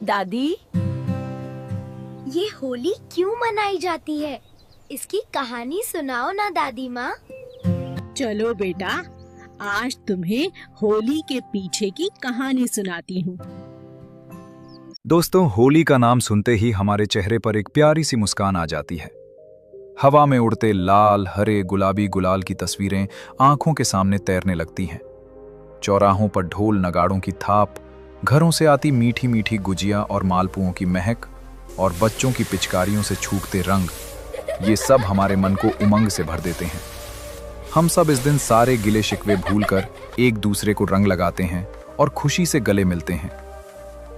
दादी, ये होली क्यों मनाई जाती है? इसकी कहानी सुनाओ ना दादी माँ। चलो बेटा, आज तुम्हें होली के पीछे की कहानी सुनाती हूँ। दोस्तों, होली का नाम सुनते ही हमारे चेहरे पर एक प्यारी सी मुस्कान आ जाती है। हवा में उड़ते लाल, हरे, गुलाबी गुलाल की तस्वीरें आंखों के सामने तैरने लगती हैं। चौराहों पर ढोल नगाड़ों की थाप, घरों से आती मीठी मीठी गुजिया और मालपुओं की महक, और बच्चों की पिचकारियों से छूटते रंग, ये सब हमारे मन को उमंग से भर देते हैं। हम सब इस दिन सारे गिले शिकवे भूलकर एक दूसरे को रंग लगाते हैं और खुशी से गले मिलते हैं।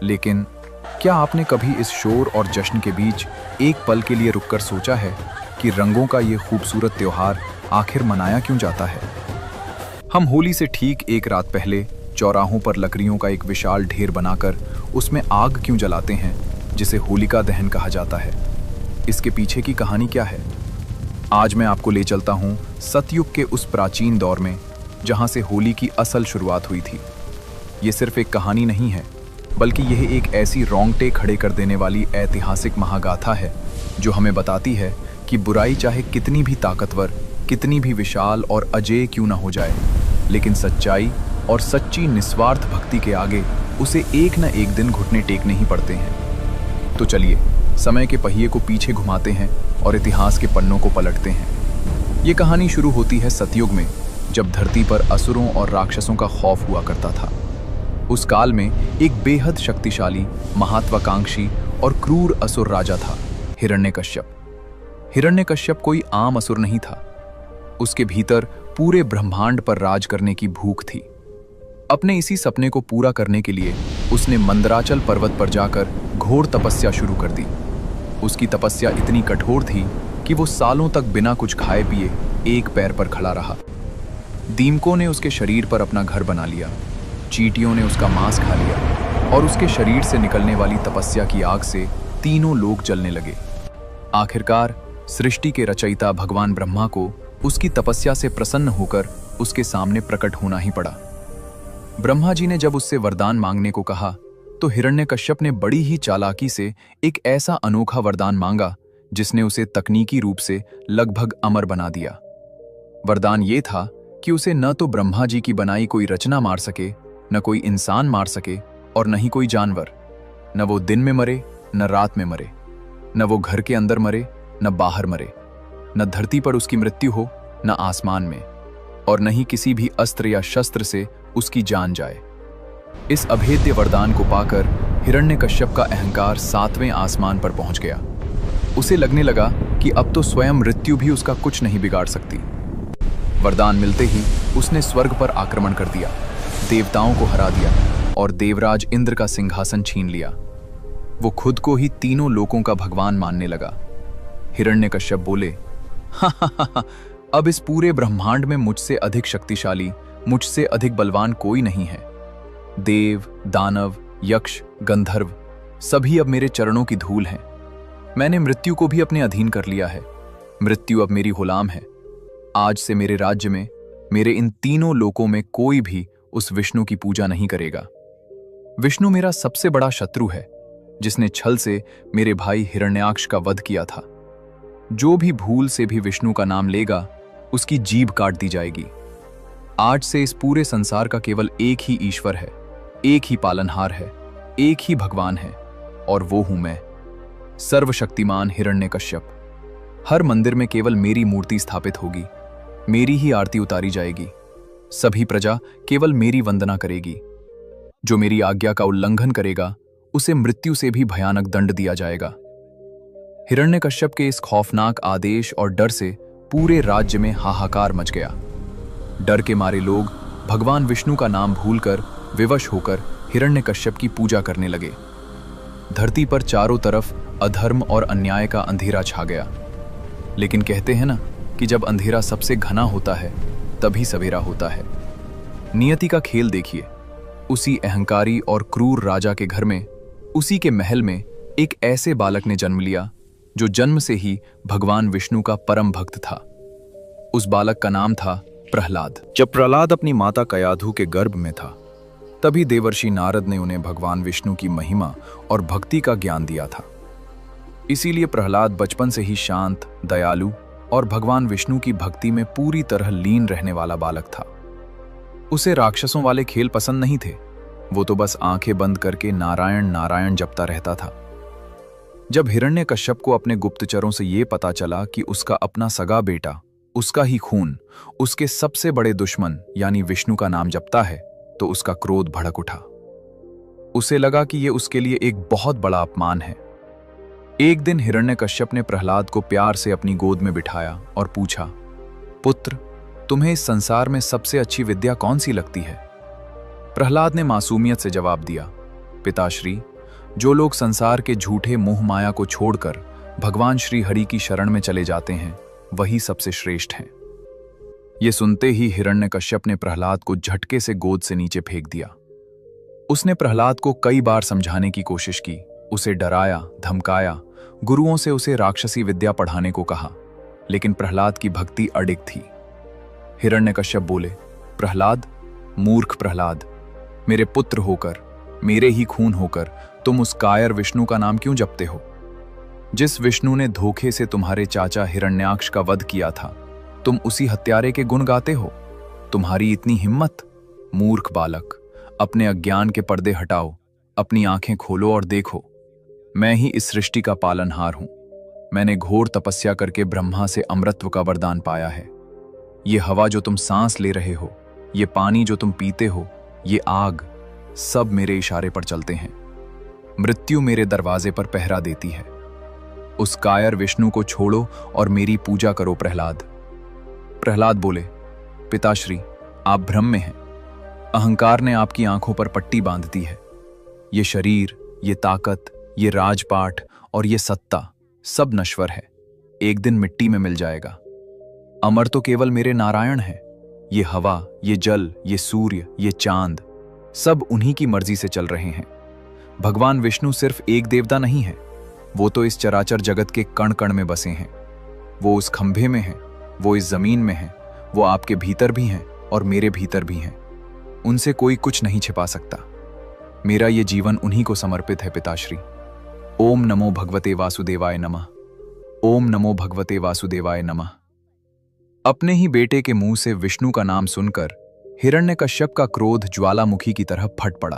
लेकिन क्या आपने कभी इस शोर और जश्न के बीच एक पल के लिए रुककर सोचा है कि रंगों का ये खूबसूरत त्योहार आखिर मनाया क्यों जाता है? हम होली से ठीक एक रात पहले चौराहों पर लकड़ियों का एक विशाल ढेर बनाकर उसमें आग क्यों जलाते हैं, जिसे होलिका दहन कहा जाता है? इसके पीछे की कहानी क्या है? आज मैं आपको ले चलता हूँ सतयुग के उस प्राचीन दौर में, जहाँ से होली की असल शुरुआत हुई थी। ये सिर्फ एक कहानी नहीं है, बल्कि यह एक ऐसी रोंगटे खड़े कर देने वाली ऐतिहासिक महागाथा है जो हमें बताती है कि बुराई चाहे कितनी भी ताकतवर, कितनी भी विशाल और अजेय क्यों ना हो जाए, लेकिन सच्चाई और सच्ची निस्वार्थ भक्ति के आगे उसे एक न एक दिन घुटने टेकने ही पड़ते हैं। तो चलिए समय के पहिए को पीछे घुमाते हैं और इतिहास के पन्नों को पलटते हैं। ये कहानी शुरू होती है सतयुग में, जब धरती पर असुरों और राक्षसों का खौफ हुआ करता था। उस काल में एक बेहद शक्तिशाली, महत्वाकांक्षी और क्रूर असुर राजा था, हिरण्यकश्यप। हिरण्यकश्यप कोई आम असुर नहीं था। उसके भीतर पूरे ब्रह्मांड पर राज करने की भूख थी। अपने इसी सपने को पूरा करने के लिए उसने मंदराचल पर्वत पर जाकर घोर तपस्या शुरू कर दी। उसकी तपस्या इतनी कठोर थी कि वो सालों तक बिना कुछ खाए पिए एक पैर पर खड़ा रहा। दीमकों ने उसके शरीर पर अपना घर बना लिया, चींटियों ने उसका मांस खा लिया, और उसके शरीर से निकलने वाली तपस्या की आग से तीनों लोग जलने लगे। आखिरकार सृष्टि के रचयिता भगवान ब्रह्मा को उसकी तपस्या से प्रसन्न होकर उसके सामने प्रकट होना ही पड़ा। ब्रह्मा जी ने जब उससे वरदान मांगने को कहा, तो हिरण्यकश्यप ने बड़ी ही चालाकी से एक ऐसा अनोखा वरदान मांगा जिसने उसे तकनीकी रूप से लगभग अमर बना दिया। वरदान ये था कि उसे न तो ब्रह्मा जी की बनाई कोई रचना मार सके, न कोई इंसान मार सके, और न ही कोई जानवर। न वो दिन में मरे, न रात में मरे, न वो घर के अंदर मरे, न बाहर मरे, न धरती पर उसकी मृत्यु हो, न आसमान में, और न ही किसी भी अस्त्र या शस्त्र से उसकी जान जाए। इस अभेद्य वरदान को पाकर हिरण्यकश्यप का अहंकार 7वें आसमान पर पहुंच गया। उसे लगने लगा कि अब तो स्वयं मृत्यु भी उसका कुछ नहीं बिगाड़ सकती। वरदान मिलते ही उसने स्वर्ग पर आक्रमण कर दिया, देवताओं को हरा दिया और देवराज इंद्र का सिंहासन छीन लिया। वो खुद को ही तीनों लोकों का भगवान मानने लगा। हिरण्यकश्यप बोले, हा, अब इस पूरे ब्रह्मांड में मुझसे अधिक शक्तिशाली, मुझसे अधिक बलवान कोई नहीं है। देव, दानव, यक्ष, गंधर्व सभी अब मेरे चरणों की धूल हैं। मैंने मृत्यु को भी अपने अधीन कर लिया है। मृत्यु अब मेरी गुलाम है। आज से मेरे राज्य में, मेरे इन तीनों लोकों में कोई भी उस विष्णु की पूजा नहीं करेगा। विष्णु मेरा सबसे बड़ा शत्रु है, जिसने छल से मेरे भाई हिरण्याक्ष का वध किया था। जो भी भूल से भी विष्णु का नाम लेगा, उसकी जीभ काट दी जाएगी। आज से इस पूरे संसार का केवल एक ही ईश्वर है, एक ही पालनहार है, एक ही भगवान है, और वो हूं मैं, सर्वशक्तिमान हिरण्यकश्यप। हर मंदिर में केवल मेरी मूर्ति स्थापित होगी, मेरी ही आरती उतारी जाएगी। सभी प्रजा केवल मेरी वंदना करेगी। जो मेरी आज्ञा का उल्लंघन करेगा, उसे मृत्यु से भी भयानक दंड दिया जाएगा। हिरण्यकश्यप के इस खौफनाक आदेश और डर से पूरे राज्य में हाहाकार मच गया। डर के मारे लोग भगवान विष्णु का नाम भूलकर, विवश होकर हिरण्यकश्यप की पूजा करने लगे। धरती पर चारों तरफ अधर्म और अन्याय का अंधेरा छा गया। लेकिन कहते हैं ना कि जब अंधेरा सबसे घना होता है, तभी सवेरा होता है। नियति का खेल देखिए। उसी अहंकारी और क्रूर राजा के घर में, उसी के महल में एक ऐसे बालक ने जन्म लिया जो जन्म से ही भगवान विष्णु का परम भक्त था। उस बालक का नाम था प्रहलाद। जब प्रहलाद अपनी माता कयाधु के गर्भ में था, तभी देवर्षि नारद ने उन्हें भगवान विष्णु की महिमा और भक्ति का ज्ञान दिया था। इसीलिए प्रहलाद बचपन से ही शांत, दयालु और भगवान विष्णु की भक्ति में पूरी तरह लीन रहने वाला बालक था। उसे राक्षसों वाले खेल पसंद नहीं थे। वो तो बस आंखें बंद करके नारायण नारायण जपता रहता था। जब हिरण्यकश्यप को अपने गुप्तचरों से ये पता चला कि उसका अपना सगा बेटा, उसका ही खून, उसके सबसे बड़े दुश्मन यानी विष्णु का नाम जपता है, तो उसका क्रोध भड़क उठा। उसे लगा कि ये उसके लिए एक बहुत बड़ा अपमान है। एक दिन हिरण्यकश्यप ने प्रहलाद को प्यार से अपनी गोद में बिठाया और पूछा, पुत्र, तुम्हें इस संसार में सबसे अच्छी विद्या कौन सी लगती है? प्रहलाद ने मासूमियत से जवाब दिया, पिताश्री, जो लोग संसार के झूठे मोह माया को छोड़कर भगवान श्री हरि की शरण में चले जाते हैं, वही सबसे श्रेष्ठ हैं। ये सुनते ही हिरण्यकश्यप ने प्रहलाद को झटके से गोद से नीचे फेंक दिया। उसने प्रहलाद को कई बार समझाने की कोशिश की, उसे डराया, धमकाया, गुरुओं से उसे राक्षसी विद्या पढ़ाने को कहा, लेकिन प्रहलाद की भक्ति अडिग थी। हिरण्यकश्यप बोले, प्रहलाद, मूर्ख प्रहलाद, मेरे पुत्र होकर, मेरे ही खून होकर तुम उस कायर विष्णु का नाम क्यों जपते हो? जिस विष्णु ने धोखे से तुम्हारे चाचा हिरण्याक्ष का वध किया था, तुम उसी हत्यारे के गुण गाते हो। तुम्हारी इतनी हिम्मत? मूर्ख बालक, अपने अज्ञान के पर्दे हटाओ, अपनी आंखें खोलो और देखो, मैं ही इस सृष्टि का पालनहार हूं। मैंने घोर तपस्या करके ब्रह्मा से अमृतत्व का वरदान पाया है। ये हवा जो तुम सांस ले रहे हो, ये पानी जो तुम पीते हो, ये आग, सब मेरे इशारे पर चलते हैं। मृत्यु मेरे दरवाजे पर पहरा देती है। उस कायर विष्णु को छोड़ो और मेरी पूजा करो प्रहलाद। प्रहलाद बोले, पिताश्री, आप भ्रम में हैं। अहंकार ने आपकी आंखों पर पट्टी बांध दी है। ये शरीर, ये ताकत, ये राजपाट और ये सत्ता सब नश्वर है, एक दिन मिट्टी में मिल जाएगा। अमर तो केवल मेरे नारायण हैं। ये हवा, ये जल, ये सूर्य, ये चांद, सब उन्हीं की मर्जी से चल रहे हैं। भगवान विष्णु सिर्फ एक देवता नहीं है, वो तो इस चराचर जगत के कण कण में बसे हैं। वो उस खंभे में हैं, वो इस जमीन में हैं, वो आपके भीतर भी हैं और मेरे भीतर भी हैं। उनसे कोई कुछ नहीं छिपा सकता। मेरा ये जीवन उन्हीं को समर्पित है पिताश्री। ओम नमो भगवते वासुदेवाय नमः। ओम नमो भगवते वासुदेवाय नमः। अपने ही बेटे के मुंह से विष्णु का नाम सुनकर हिरण्यकश्यप का क्रोध ज्वालामुखी की तरह फट पड़ा।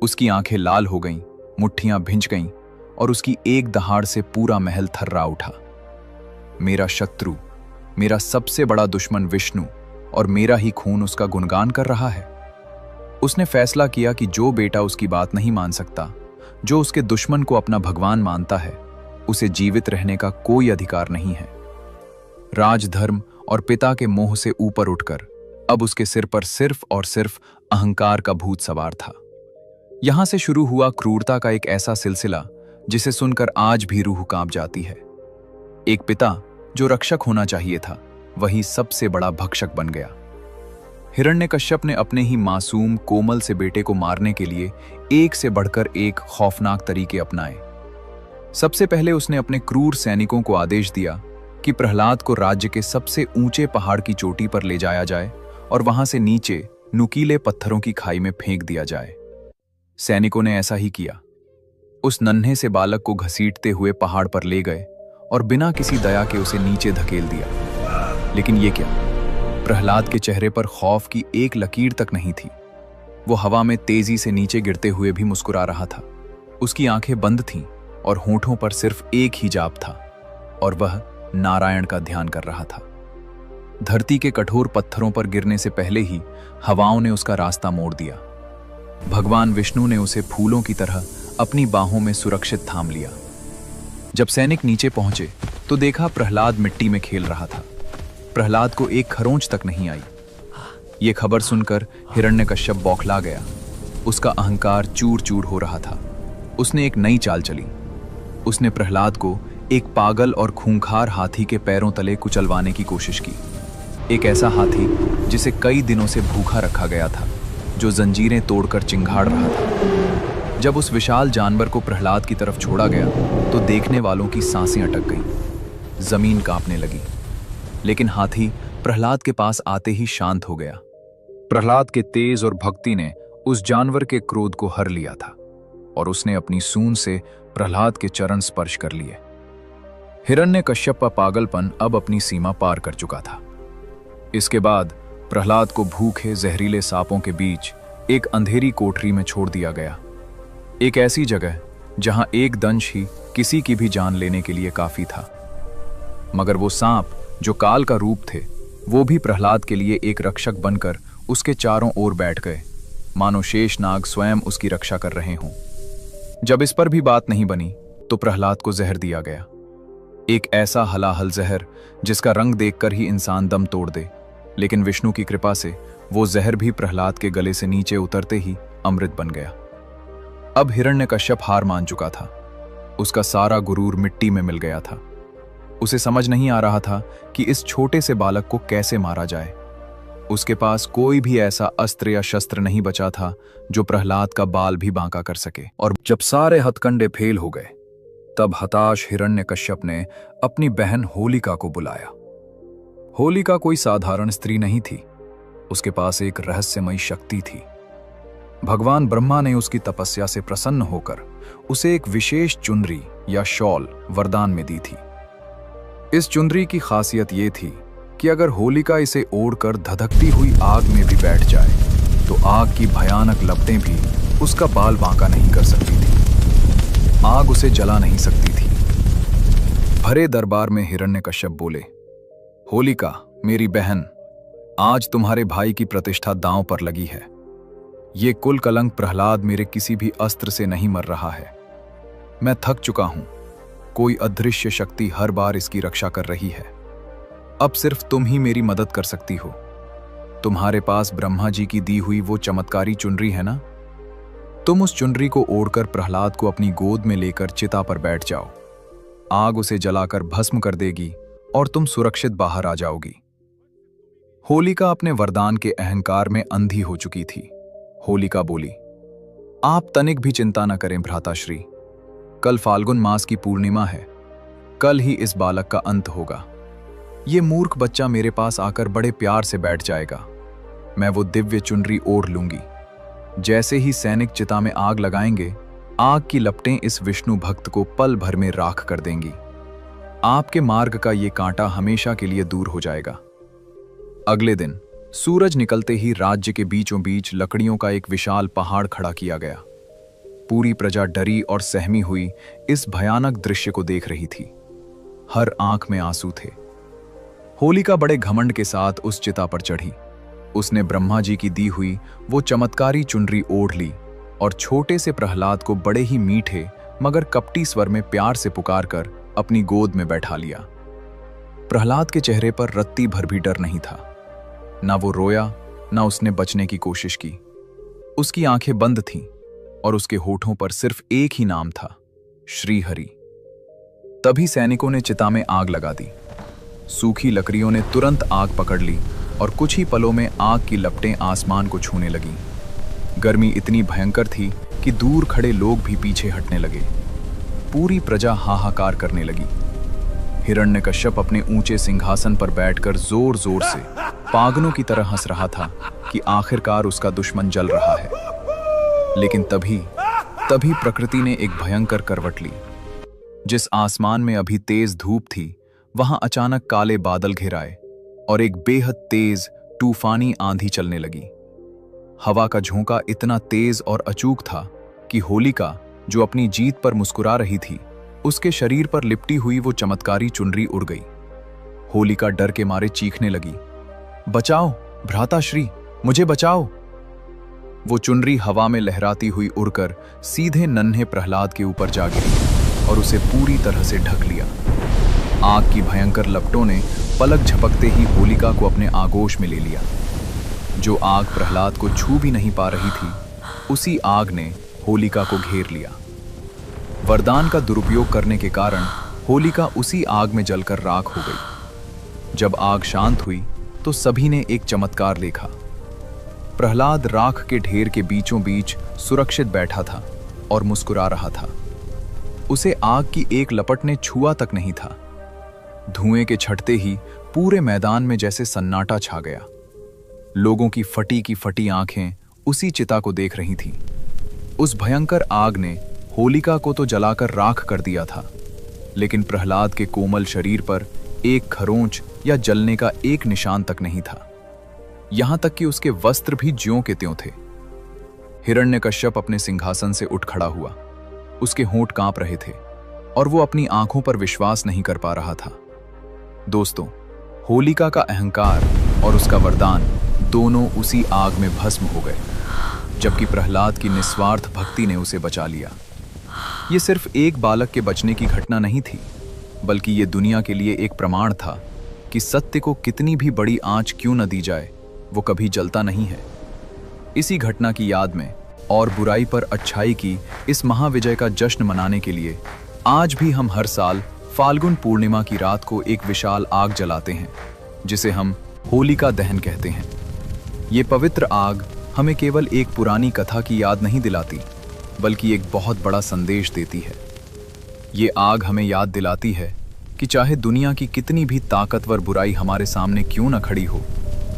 उसकी आंखें लाल हो गईं, मुट्ठियां भिंच गईं और उसकी एक दहाड़ से पूरा महल थर्रा उठा। मेरा शत्रु, मेरा सबसे बड़ा दुश्मन विष्णु और मेरा ही खून उसका गुणगान कर रहा है। उसने फैसला किया कि जो बेटा उसकी बात नहीं मान सकता, जो उसके दुश्मन को अपना भगवान मानता है, उसे जीवित रहने का कोई अधिकार नहीं है। राजधर्म और पिता के मोह से ऊपर उठकर अब उसके सिर पर सिर्फ और सिर्फ अहंकार का भूत सवार था। यहां से शुरू हुआ क्रूरता का एक ऐसा सिलसिला जिसे सुनकर आज भी रूह कांप जाती है। एक पिता जो रक्षक होना चाहिए था, वही सबसे बड़ा भक्षक बन गया। हिरण्यकश्यप ने अपने ही मासूम कोमल से बेटे को मारने के लिए एक से बढ़कर एक खौफनाक तरीके अपनाए। सबसे पहले उसने अपने क्रूर सैनिकों को आदेश दिया कि प्रहलाद को राज्य के सबसे ऊंचे पहाड़ की चोटी पर ले जाया जाए और वहां से नीचे नुकीले पत्थरों की खाई में फेंक दिया जाए। सैनिकों ने ऐसा ही किया। उस नन्हे से बालक को घसीटते हुए पहाड़ पर ले गए और बिना किसी दया के उसे नीचे धकेल दिया। लेकिन ये क्या, प्रहलाद के चेहरे पर खौफ की एक लकीर तक नहीं थी। वो हवा में तेजी से नीचे गिरते हुए भी मुस्कुरा रहा था। उसकी आंखें बंद थीं और होठों पर सिर्फ एक ही जाप था और वह नारायण का ध्यान कर रहा था। धरती के कठोर पत्थरों पर गिरने से पहले ही हवाओं ने उसका रास्ता मोड़ दिया। भगवान विष्णु ने उसे फूलों की तरह अपनी बाहों में सुरक्षित थाम लिया। जब सैनिक नीचे पहुंचे तो देखा प्रहलाद मिट्टी में खेल रहा था। प्रहलाद को एक खरोंच तक नहीं आई। ये खबर सुनकर हिरण्यकश्यप बौखला गया। उसका अहंकार चूर चूर हो रहा था। उसने एक नई चाल चली। उसने प्रहलाद को एक पागल और खूंखार हाथी के पैरों तले कुचलवाने की कोशिश की। एक ऐसा हाथी जिसे कई दिनों से भूखा रखा गया था, जो जंजीरें तोड़कर चिंगाड़ रहा था। जब उस विशाल जानवर को प्रहलाद की तरफ छोड़ा गया तो देखने वालों की सांसें अटक गईं। जमीन कांपने लगी। लेकिन हाथी प्रहलाद के पास आते ही शांत हो गया। प्रहलाद के तेज और भक्ति ने उस जानवर के क्रोध को हर लिया था और उसने अपनी सूंड से प्रहलाद के चरण स्पर्श कर लिए। हिरण्यकश्यप का पागलपन अब अपनी सीमा पार कर चुका था। इसके बाद प्रहलाद को भूखे जहरीले सांपों के बीच एक अंधेरी कोठरी में छोड़ दिया गया, एक ऐसी जगह जहां एक दंश ही किसी की भी जान लेने के लिए काफी था। मगर वो सांप जो काल का रूप थे, वो भी प्रहलाद के लिए एक रक्षक बनकर उसके चारों ओर बैठ गए, मानो शेषनाग स्वयं उसकी रक्षा कर रहे हों। जब इस पर भी बात नहीं बनी तो प्रहलाद को जहर दिया गया, एक ऐसा हलाहल जहर जिसका रंग देखकर ही इंसान दम तोड़ दे। लेकिन विष्णु की कृपा से वो जहर भी प्रहलाद के गले से नीचे उतरते ही अमृत बन गया। अब हिरण्यकश्यप हार मान चुका था, उसका सारा गुरूर मिट्टी में मिल गया था। उसे समझ नहीं आ रहा था कि इस छोटे से बालक को कैसे मारा जाए। उसके पास कोई भी ऐसा अस्त्र या शस्त्र नहीं बचा था जो प्रहलाद का बाल भी बांका कर सके। और जब सारे हथकंडे फेल हो गए, तब हताश हिरण्यकश्यप ने अपनी बहन होलिका को बुलाया। होलिका कोई साधारण स्त्री नहीं थी, उसके पास एक रहस्यमयी शक्ति थी। भगवान ब्रह्मा ने उसकी तपस्या से प्रसन्न होकर उसे एक विशेष चुनरी या शॉल वरदान में दी थी। इस चुनरी की खासियत ये थी कि अगर होलिका इसे ओढ़कर धधकती हुई आग में भी बैठ जाए तो आग की भयानक लपटें भी उसका बाल बांका नहीं कर सकती थी, आग उसे जला नहीं सकती थी। भरे दरबार में हिरण्यकश्यप बोले, होलिका मेरी बहन, आज तुम्हारे भाई की प्रतिष्ठा दांव पर लगी है। ये कुल कलंक प्रहलाद मेरे किसी भी अस्त्र से नहीं मर रहा है। मैं थक चुका हूं, कोई अदृश्य शक्ति हर बार इसकी रक्षा कर रही है। अब सिर्फ तुम ही मेरी मदद कर सकती हो। तुम्हारे पास ब्रह्मा जी की दी हुई वो चमत्कारी चुनरी है ना? तुम उस चुनरी को ओढ़कर प्रहलाद को अपनी गोद में लेकर चिता पर बैठ जाओ। आग उसे जलाकर भस्म कर देगी और तुम सुरक्षित बाहर आ जाओगी। होलिका अपने वरदान के अहंकार में अंधी हो चुकी थी। होलिका बोली, आप तनिक भी चिंता न करें भ्राताश्री, कल फाल्गुन मास की पूर्णिमा है, कल ही इस बालक का अंत होगा। ये मूर्ख बच्चा मेरे पास आकर बड़े प्यार से बैठ जाएगा। मैं वो दिव्य चुनरी ओढ़ लूंगी। जैसे ही सैनिक चिता में आग लगाएंगे, आग की लपटें इस विष्णु भक्त को पल भर में राख कर देंगी। आपके मार्ग का ये कांटा हमेशा के लिए दूर हो जाएगा। अगले दिन सूरज निकलते ही राज्य के बीचों बीच लकड़ियों का एक विशाल पहाड़ खड़ा किया गया। पूरी प्रजा डरी और सहमी हुई इस भयानक दृश्य को देख रही थी। हर आंख में आंसू थे। होलिका बड़े घमंड के साथ उस चिता पर चढ़ी। उसने ब्रह्मा जी की दी हुई वो चमत्कारी चुनरी ओढ़ ली और छोटे से प्रहलाद को बड़े ही मीठे मगर कपटी स्वर में प्यार से पुकारकर अपनी गोद में बैठा लिया। प्रहलाद के चेहरे पर रत्ती भर भी डर नहीं था। ना वो रोया, ना उसने बचने की कोशिश की। उसकी आंखें बंद थीं और उसके होठों पर सिर्फ एक ही नाम था, श्री हरि। तभी सैनिकों ने चिता में आग लगा दी। सूखी लकड़ियों ने तुरंत आग पकड़ ली और कुछ ही पलों में आग की लपटें आसमान को छूने लगीं। गर्मी इतनी भयंकर थी कि दूर खड़े लोग भी पीछे हटने लगे। पूरी प्रजा हाहाकार करने लगी। हिरण्यकश्यप अपने ऊंचे सिंहासन पर बैठकर जोर जोर से पागलों की तरह हंस रहा था कि आखिरकार उसका दुश्मन जल रहा है। लेकिन तभी प्रकृति ने एक भयंकर करवट ली। जिस आसमान में अभी तेज धूप थी, वहां अचानक काले बादल घिर आए और एक बेहद तेज तूफानी आंधी चलने लगी। हवा का झोंका इतना तेज और अचूक था कि होलिका, जो अपनी जीत पर मुस्कुरा रही थी, उसके शरीर पर लिपटी हुई वो चमत्कारी चुनरी उड़ गई। होलिका डर के मारे चीखने लगी, बचाओ भ्राताश्री, मुझे बचाओ। वो चुनरी हवा में लहराती हुई उड़कर सीधे नन्हे प्रहलाद के ऊपर जा गिरी और उसे पूरी तरह से ढक लिया। आग की भयंकर लपटों ने पलक झपकते ही होलिका को अपने आगोश में ले लिया। जो आग प्रहलाद को छू भी नहीं पा रही थी, उसी आग ने होलिका को घेर लिया। वरदान का दुरुपयोग करने के कारण होलिका उसी आग में जलकर राख हो गई। जब आग शांत हुई तो सभी ने एक चमत्कार देखा। प्रहलाद राख के ढेर के बीचों बीच सुरक्षित बैठा था और मुस्कुरा रहा था। उसे आग की एक लपट ने छुआ तक नहीं था। धुएं के छटते ही पूरे मैदान में जैसे सन्नाटा छा गया। लोगों की फटी आंखें उसी चिता को देख रही थीं। उस भयंकर आग ने होलिका को तो जलाकर राख कर दिया था, लेकिन प्रहलाद के कोमल शरीर पर एक खरोंच या जलने का एक निशान तक नहीं था। यहां तक कि उसके वस्त्र भी ज्यों के त्यों थे। हिरण्यकश्यप अपने सिंहासन से उठ खड़ा हुआ। उसके होंठ कांप रहे थे और वो अपनी आंखों पर विश्वास नहीं कर पा रहा था। दोस्तों, होलिका का अहंकार और उसका वरदान दोनों उसी आग में भस्म हो गए, जबकि प्रहलाद की निस्वार्थ भक्ति ने उसे बचा लिया। ये सिर्फ एक बालक के बचने की घटना नहीं थी, बल्कि ये दुनिया के लिए एक प्रमाण था कि सत्य को कितनी भी बड़ी आंच क्यों न दी जाए, वो कभी जलता नहीं है। इसी घटना की याद में और बुराई पर अच्छाई की इस महाविजय का जश्न मनाने के लिए आज भी हम हर साल फाल्गुन पूर्णिमा की रात को एक विशाल आग जलाते हैं, जिसे हम होलिका दहन कहते हैं। ये पवित्र आग हमें केवल एक पुरानी कथा की याद नहीं दिलाती, बल्कि एक बहुत बड़ा संदेश देती है। ये आग हमें याद दिलाती है कि चाहे दुनिया की कितनी भी ताकतवर बुराई हमारे सामने क्यों न खड़ी हो,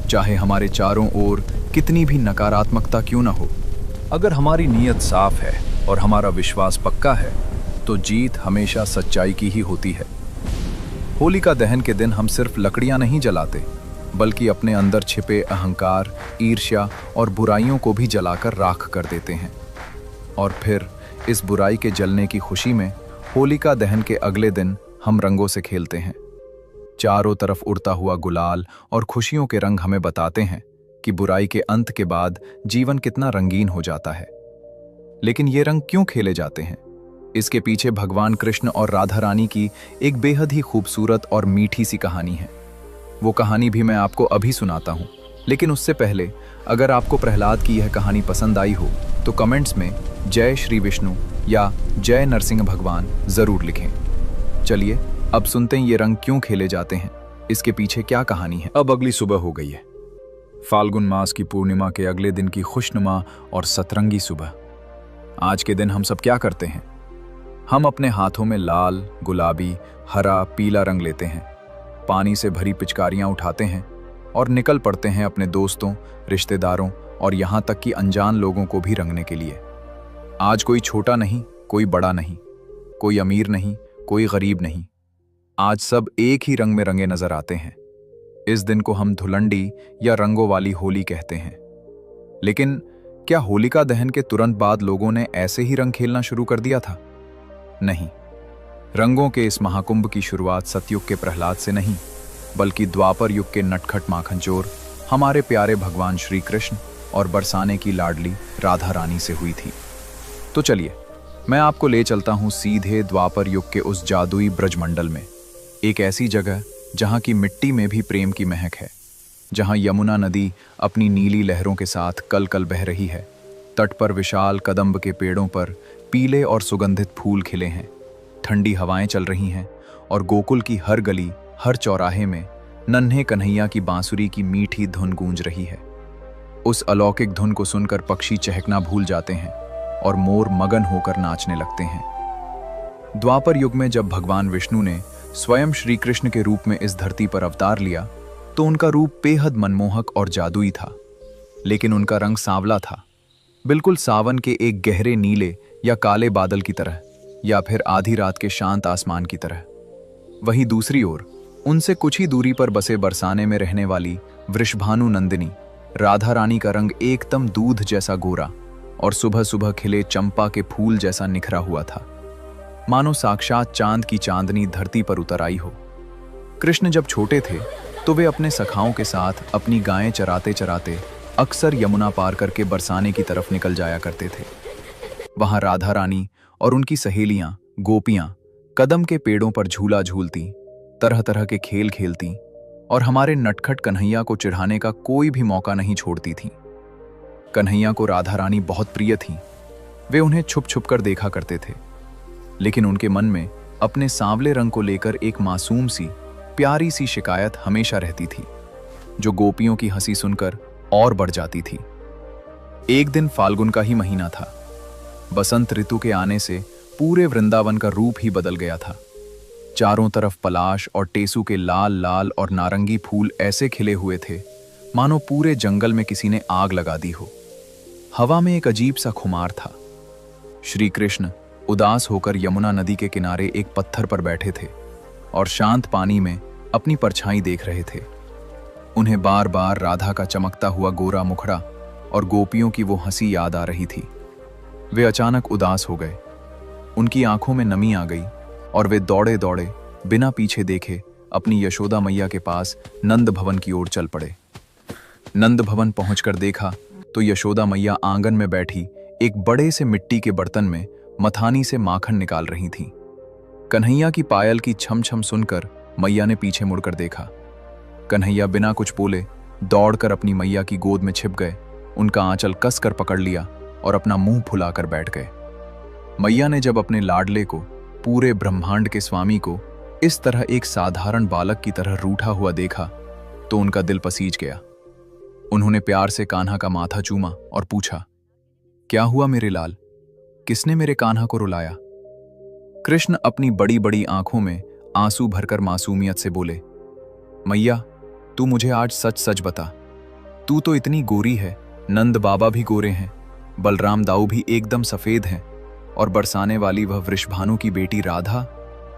चाहे हमारे चारों ओर कितनी भी नकारात्मकता क्यों न हो, अगर हमारी नीयत साफ है और हमारा विश्वास पक्का है, तो जीत हमेशा सच्चाई की ही होती है। होलिका दहन के दिन हम सिर्फ लकड़ियां नहीं जलाते, बल्कि अपने अंदर छिपे अहंकार, ईर्ष्या और बुराइयों को भी जलाकर राख कर देते हैं। और फिर इस बुराई के जलने की खुशी में होलिका दहन के अगले दिन हम रंगों से खेलते हैं। चारों तरफ उड़ता हुआ गुलाल और खुशियों के रंग हमें बताते हैं कि बुराई के अंत के बाद जीवन कितना रंगीन हो जाता है। लेकिन ये रंग क्यों खेले जाते हैं? इसके पीछे भगवान कृष्ण और राधा रानी की एक बेहद ही खूबसूरत और मीठी सी कहानी है। वो कहानी भी मैं आपको अभी सुनाता हूँ, लेकिन उससे पहले अगर आपको प्रहलाद की यह कहानी पसंद आई हो तो कमेंट्स में जय श्री विष्णु या जय नरसिंह भगवान जरूर लिखें। चलिए अब सुनते हैं ये रंग क्यों खेले जाते हैं, इसके पीछे क्या कहानी है। अब अगली सुबह हो गई है, फाल्गुन मास की पूर्णिमा के अगले दिन की खुशनुमा और सतरंगी सुबह। आज के दिन हम सब क्या करते हैं? हम अपने हाथों में लाल, गुलाबी, हरा, पीला रंग लेते हैं, पानी से भरी पिचकारियां उठाते हैं और निकल पड़ते हैं अपने दोस्तों, रिश्तेदारों और यहाँ तक कि अनजान लोगों को भी रंगने के लिए। आज कोई छोटा नहीं, कोई बड़ा नहीं, कोई अमीर नहीं, कोई गरीब नहीं, आज सब एक ही रंग में रंगे नजर आते हैं। इस दिन को हम धुलंडी या रंगों वाली होली कहते हैं। लेकिन क्या होलिका दहन के तुरंत बाद लोगों ने ऐसे ही रंग खेलना शुरू कर दिया था? नहीं, रंगों के इस महाकुंभ की शुरुआत सतयुग के प्रहलाद से नहीं, बल्कि द्वापर युग के नटखट माखनचोर हमारे प्यारे भगवान श्री कृष्ण और बरसाने की लाडली राधा रानी से हुई थी। तो चलिए मैं आपको ले चलता हूँ सीधे द्वापर युग के उस जादुई ब्रजमंडल में, एक ऐसी जगह जहाँ की मिट्टी में भी प्रेम की महक है, जहाँ यमुना नदी अपनी नीली लहरों के साथ कल कल बह रही है। तट पर विशाल कदम्ब के पेड़ों पर पीले और सुगंधित फूल खिले हैं, ठंडी हवाएं चल रही हैं और गोकुल की हर गली, हर चौराहे में नन्हे कन्हैया की बांसुरी की मीठी धुन गूंज रही है। उस अलौकिक धुन को सुनकर पक्षी चहकना भूल जाते हैं और मोर मगन होकर नाचने लगते हैं। द्वापर युग में जब भगवान विष्णु ने स्वयं श्री कृष्ण के रूप में इस धरती पर अवतार लिया, तो उनका रूप बेहद मनमोहक और जादुई था। लेकिन उनका रंग सांवला था, बिल्कुल सावन के एक गहरे नीले या काले बादल की तरह, या फिर आधी रात के शांत आसमान की तरह। वहीं दूसरी ओर उनसे कुछ ही दूरी पर बसे बरसाने में रहने वाली वृषभानु नंदिनी राधा रानी का रंग एकदम दूध जैसा गोरा और सुबह सुबह खिले चंपा के फूल जैसा निखरा हुआ था, मानो साक्षात चांद की चांदनी धरती पर उतर आई हो। कृष्ण जब छोटे थे तो वे अपने सखाओं के साथ अपनी गायें चराते चराते अक्सर यमुना पार करके बरसाने की तरफ निकल जाया करते थे। वहां राधा रानी और उनकी सहेलियां गोपियां कदम के पेड़ों पर झूला झूलती, तरह तरह के खेल खेलती और हमारे नटखट कन्हैया को चिढ़ाने का कोई भी मौका नहीं छोड़ती थीं। कन्हैया को राधा रानी बहुत प्रिय थीं। वे उन्हें छुप छुप कर देखा करते थे, लेकिन उनके मन में अपने सांवले रंग को लेकर एक मासूम सी प्यारी सी शिकायत हमेशा रहती थी, जो गोपियों की हंसी सुनकर और बढ़ जाती थी। एक दिन फाल्गुन का ही महीना था। बसंत ऋतु के आने से पूरे वृंदावन का रूप ही बदल गया था। चारों तरफ पलाश और टेसू के लाल लाल और नारंगी फूल ऐसे खिले हुए थे मानो पूरे जंगल में किसी ने आग लगा दी हो। हवा में एक अजीब सा खुमार था। श्री कृष्ण उदास होकर यमुना नदी के किनारे एक पत्थर पर बैठे थे और शांत पानी में अपनी परछाई देख रहे थे। उन्हें बार बार राधा का चमकता हुआ गोरा मुखड़ा और गोपियों की वो हंसी याद आ रही थी। वे अचानक उदास हो गए। उनकी आंखों में नमी आ गई और वे दौड़े दौड़े बिना पीछे देखे अपनी यशोदा मैया के पास नंद भवन की ओर चल पड़े। नंद भवन पहुंचकर देखा तो यशोदा मैया आंगन में बैठी एक बड़े से मिट्टी के बर्तन में मथानी से माखन निकाल रही थीं। कन्हैया की पायल की छम छम सुनकर मैया ने पीछे मुड़कर देखा। कन्हैया बिना कुछ बोले दौड़कर अपनी मैया की गोद में छिप गए, उनका आंचल कसकर पकड़ लिया और अपना मुंह फुलाकर बैठ गए। मैया ने जब अपने लाडले को, पूरे ब्रह्मांड के स्वामी को, इस तरह एक साधारण बालक की तरह रूठा हुआ देखा तो उनका दिल पसीज गया। उन्होंने प्यार से कान्हा का माथा चूमा और पूछा, क्या हुआ मेरे लाल, किसने मेरे कान्हा को रुलाया? कृष्ण अपनी बड़ी बड़ी आंखों में आंसू भरकर मासूमियत से बोले, मैया तू मुझे आज सच सच बता, तू तो इतनी गोरी है, नंद बाबा भी गोरे हैं, बलराम दाऊ भी एकदम सफेद हैं, और बरसाने वाली वह वृषभानु की बेटी राधा,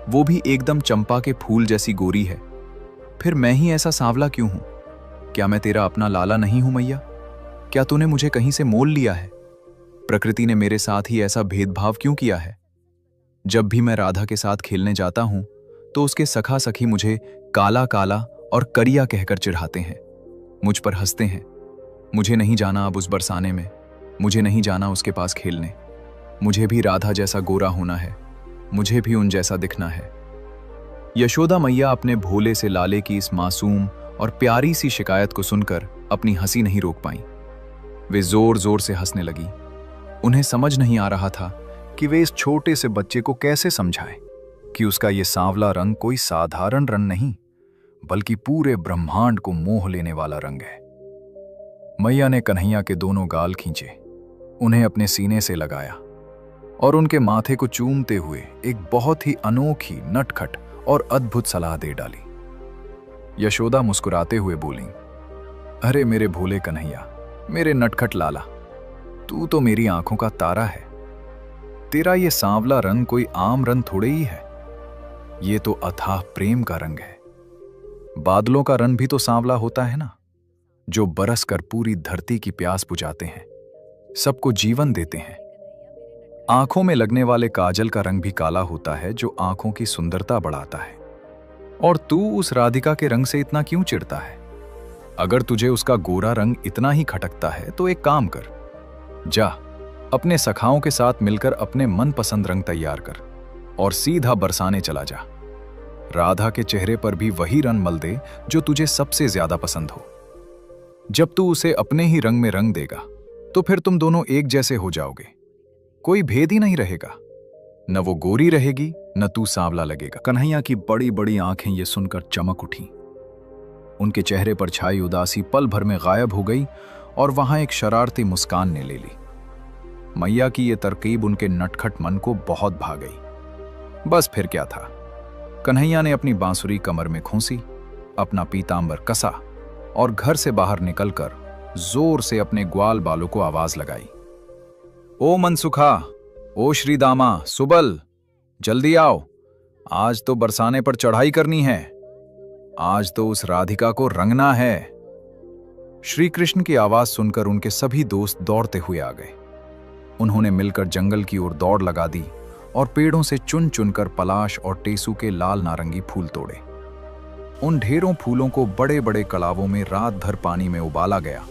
वो भी एकदम चंपा के फूल जैसी गोरी है। फिर मैं ही ऐसा सांवला क्यों हूं? क्या मैं तेरा अपना लाला नहीं हूं मैया? क्या तूने मुझे कहीं से मोल लिया है? प्रकृति ने मेरे साथ ही ऐसा भेदभाव क्यों किया है? जब भी मैं राधा के साथ खेलने जाता हूं तो उसके सखा सखी मुझे काला काला और करिया कहकर चिढ़ाते हैं, मुझ पर हंसते हैं। मुझे नहीं जाना अब उस बरसाने में, मुझे नहीं जाना उसके पास खेलने। मुझे भी राधा जैसा गोरा होना है, मुझे भी उन जैसा दिखना है। यशोदा मैया अपने भोले से लाले की इस मासूम और प्यारी सी शिकायत को सुनकर अपनी हंसी नहीं रोक पाई। वे जोर जोर से हंसने लगी। उन्हें समझ नहीं आ रहा था कि वे इस छोटे से बच्चे को कैसे समझाएं कि उसका ये सांवला रंग कोई साधारण रंग नहीं, बल्कि पूरे ब्रह्मांड को मोह लेने वाला रंग है। मैया ने कन्हैया के दोनों गाल खींचे, उन्हें अपने सीने से लगाया और उनके माथे को चूमते हुए एक बहुत ही अनोखी, नटखट और अद्भुत सलाह दे डाली। यशोदा मुस्कुराते हुए बोली, अरे मेरे भोले कन्हैया, मेरे नटखट लाला, तू तो मेरी आंखों का तारा है। तेरा ये सांवला रंग कोई आम रंग थोड़े ही है, ये तो अथाह प्रेम का रंग है। बादलों का रंग भी तो सांवला होता है ना, जो बरस कर पूरी धरती की प्यास बुझाते हैं, सबको जीवन देते हैं। आंखों में लगने वाले काजल का रंग भी काला होता है, जो आंखों की सुंदरता बढ़ाता है। और तू उस राधिका के रंग से इतना क्यों चिढ़ता है? अगर तुझे उसका गोरा रंग इतना ही खटकता है तो एक काम कर, जा अपने सखाओं के साथ मिलकर अपने मनपसंद रंग तैयार कर और सीधा बरसाने चला जा। राधा के चेहरे पर भी वही रंग मल दे जो तुझे सबसे ज्यादा पसंद हो। जब तू उसे अपने ही रंग में रंग देगा तो फिर तुम दोनों एक जैसे हो जाओगे, कोई भेद ही नहीं रहेगा। न वो गोरी रहेगी, न तू सांवला लगेगा। कन्हैया की बड़ी बड़ी आंखें ये सुनकर चमक उठी। उनके चेहरे पर छाई उदासी पल भर में गायब हो गई और वहां एक शरारती मुस्कान ने ले ली। मैया की ये तरकीब उनके नटखट मन को बहुत भा गई। बस फिर क्या था, कन्हैया ने अपनी बांसुरी कमर में खोसी, अपना पीतांबर कसा और घर से बाहर निकलकर जोर से अपने ग्वाल बालों को आवाज लगाई, ओ मनसुखा, ओ श्रीदामा, सुबल, जल्दी आओ, आज तो बरसाने पर चढ़ाई करनी है, आज तो उस राधिका को रंगना है। श्री कृष्ण की आवाज सुनकर उनके सभी दोस्त दौड़ते हुए आ गए। उन्होंने मिलकर जंगल की ओर दौड़ लगा दी और पेड़ों से चुन चुनकर पलाश और टेसू के लाल नारंगी फूल तोड़े। उन ढेरों फूलों को बड़े बड़े कड़ावों में रात भर पानी में उबाला गया,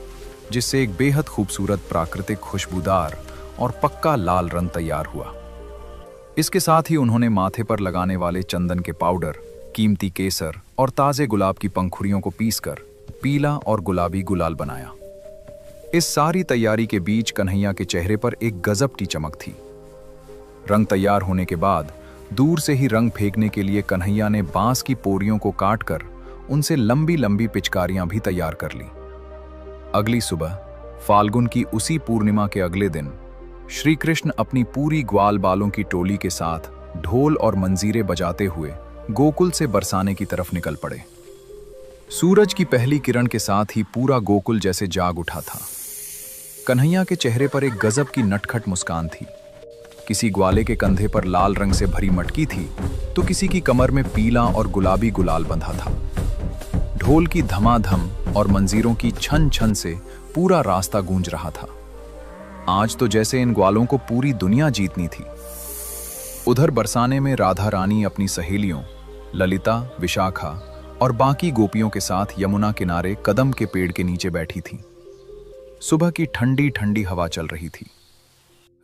जिससे एक बेहद खूबसूरत प्राकृतिक खुशबूदार और पक्का लाल रंग तैयार हुआ। इसके साथ ही उन्होंने माथे पर लगाने वाले चंदन के पाउडर, कीमती केसर और ताजे गुलाब की पंखुड़ियों को पीसकर पीला और गुलाबी गुलाल बनाया। इस सारी तैयारी के बीच कन्हैया के चेहरे पर एक गजब की चमक थी। रंग तैयार होने के बाद दूर से ही रंग फेंकने के लिए कन्हैया ने बांस की पोरियों को काटकर उनसे लंबी लंबी पिचकारियां भी तैयार कर ली। अगली सुबह फाल्गुन की उसी पूर्णिमा के अगले दिन श्री कृष्ण अपनी पूरी ग्वाल बालों की टोली के साथ ढोल और मंजीरे बजाते हुए गोकुल से बरसाने की तरफ निकल पड़े। सूरज की पहली किरण के साथ ही पूरा गोकुल जैसे जाग उठा था। कन्हैया के चेहरे पर एक गजब की नटखट मुस्कान थी। किसी ग्वाले के कंधे पर लाल रंग से भरी मटकी थी, तो किसी की कमर में पीला और गुलाबी गुलाल बंधा था। ढोल की धमाधम और मंजीरों की छन छन से पूरा रास्ता गूंज रहा था। आज तो जैसे इन ग्वालों को पूरी दुनिया जीतनी थी। उधर बरसाने में राधा रानी अपनी सहेलियों ललिता, विशाखा और बाकी गोपियों के साथ यमुना किनारे कदम के पेड़ के नीचे बैठी थी। सुबह की ठंडी ठंडी हवा चल रही थी।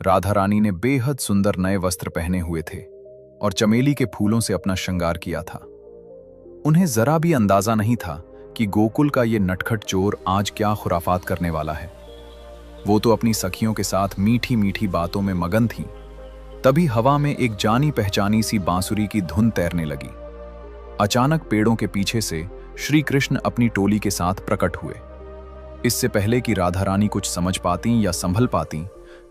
राधा रानी ने बेहद सुंदर नए वस्त्र पहने हुए थे और चमेली के फूलों से अपना श्रृंगार किया था। उन्हें जरा भी अंदाजा नहीं था कि गोकुल का ये नटखट चोर आज क्या खुराफात करने वाला है। वो तो अपनी सखियों के साथ मीठी मीठी बातों में मगन थीं। तभी हवा में एक जानी पहचानी सी बांसुरी की धुन तैरने लगी। अचानक पेड़ों के पीछे से श्री कृष्ण अपनी टोली के साथ प्रकट हुए। इससे पहले कि राधा रानी कुछ समझ पाती या संभल पाती,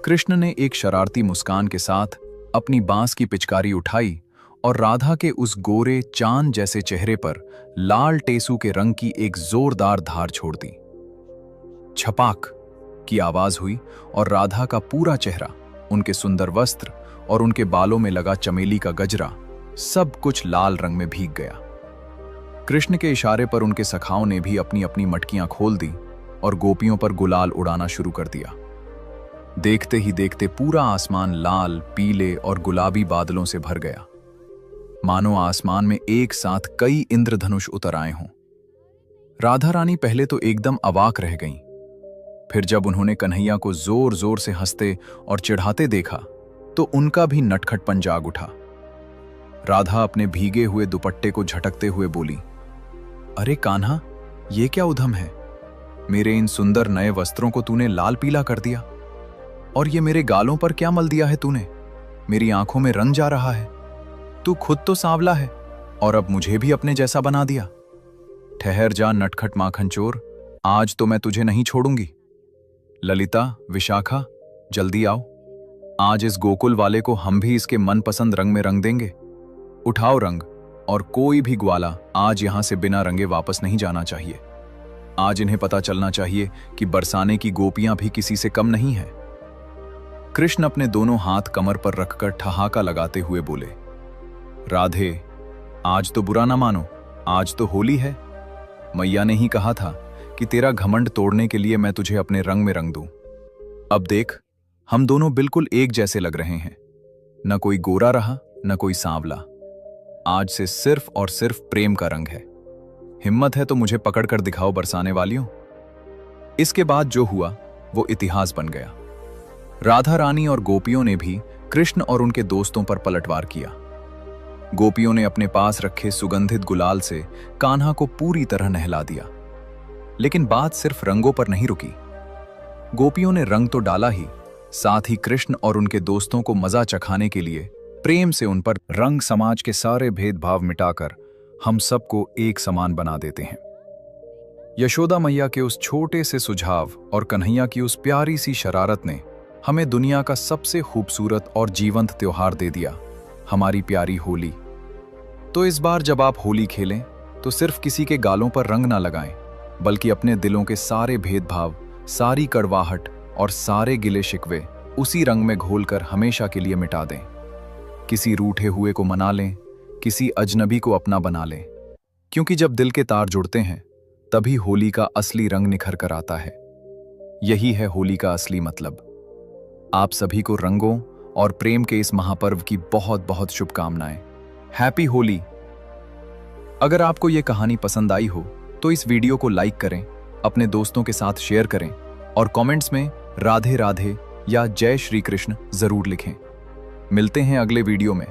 कृष्ण ने एक शरारती मुस्कान के साथ अपनी बांस की पिचकारी उठाई और राधा के उस गोरे चांद जैसे चेहरे पर लाल टेसू के रंग की एक जोरदार धार छोड़ दी। छपाक की आवाज हुई और राधा का पूरा चेहरा, उनके सुंदर वस्त्र और उनके बालों में लगा चमेली का गजरा, सब कुछ लाल रंग में भीग गया। कृष्ण के इशारे पर उनके सखाओं ने भी अपनी अपनी मटकियां खोल दी और गोपियों पर गुलाल उड़ाना शुरू कर दिया। देखते ही देखते पूरा आसमान लाल, पीले और गुलाबी बादलों से भर गया, मानो आसमान में एक साथ कई इंद्रधनुष उतर आए हों। राधा रानी पहले तो एकदम अवाक रह गईं। फिर जब उन्होंने कन्हैया को जोर जोर से हंसते और चिढ़ाते देखा तो उनका भी नटखटपन जाग उठा। राधा अपने भीगे हुए दुपट्टे को झटकते हुए बोली, अरे कान्हा, ये क्या उधम है? मेरे इन सुंदर नए वस्त्रों को तूने लाल पीला कर दिया, और ये मेरे गालों पर क्या मल दिया है तूने? मेरी आंखों में रंग जा रहा है। तू खुद तो सांवला है और अब मुझे भी अपने जैसा बना दिया। ठहर जा नटखट माखन चोर, आज तो मैं तुझे नहीं छोड़ूंगी। ललिता, विशाखा, जल्दी आओ। आज इस गोकुल वाले को हम भी इसके मनपसंद रंग में रंग देंगे। उठाओ रंग, और कोई भी ग्वाला आज यहां से बिना रंगे वापस नहीं जाना चाहिए। आज इन्हें पता चलना चाहिए कि बरसाने की गोपियां भी किसी से कम नहीं हैं। कृष्ण अपने दोनों हाथ कमर पर रखकर ठहाका लगाते हुए बोले, राधे, आज तो बुरा ना मानो, आज तो होली है। मैया ने ही कहा था कि तेरा घमंड तोड़ने के लिए मैं तुझे अपने रंग में रंग दूं। अब देख, हम दोनों बिल्कुल एक जैसे लग रहे हैं। न कोई गोरा रहा, न कोई सांवला। आज से सिर्फ और सिर्फ प्रेम का रंग है। हिम्मत है तो मुझे पकड़ कर दिखाओ बरसाने वालियों। इसके बाद जो हुआ वो इतिहास बन गया। राधा रानी और गोपियों ने भी कृष्ण और उनके दोस्तों पर पलटवार किया। गोपियों ने अपने पास रखे सुगंधित गुलाल से कान्हा को पूरी तरह नहला दिया। लेकिन बात सिर्फ रंगों पर नहीं रुकी। गोपियों ने रंग तो डाला ही, साथ ही कृष्ण और उनके दोस्तों को मजा चखाने के लिए प्रेम से उन पर रंग समाज के सारे भेदभाव मिटाकर हम सबको एक समान बना देते हैं। यशोदा मैया के उस छोटे से सुझाव और कन्हैया की उस प्यारी सी शरारत ने हमें दुनिया का सबसे खूबसूरत और जीवंत त्योहार दे दिया, हमारी प्यारी होली। तो इस बार जब आप होली खेलें तो सिर्फ किसी के गालों पर रंग ना लगाएं, बल्कि अपने दिलों के सारे भेदभाव, सारी कड़वाहट और सारे गिले शिकवे उसी रंग में घोलकर हमेशा के लिए मिटा दें। किसी रूठे हुए को मना लें, किसी अजनबी को अपना बना लें, क्योंकि जब दिल के तार जुड़ते हैं तभी होली का असली रंग निखर कर आता है। यही है होली का असली मतलब। आप सभी को रंगों और प्रेम के इस महापर्व की बहुत बहुत शुभकामनाएं। हैप्पी होली। अगर आपको यह कहानी पसंद आई हो तो इस वीडियो को लाइक करें, अपने दोस्तों के साथ शेयर करें और कमेंट्स में राधे राधे या जय श्री कृष्ण जरूर लिखें। मिलते हैं अगले वीडियो में।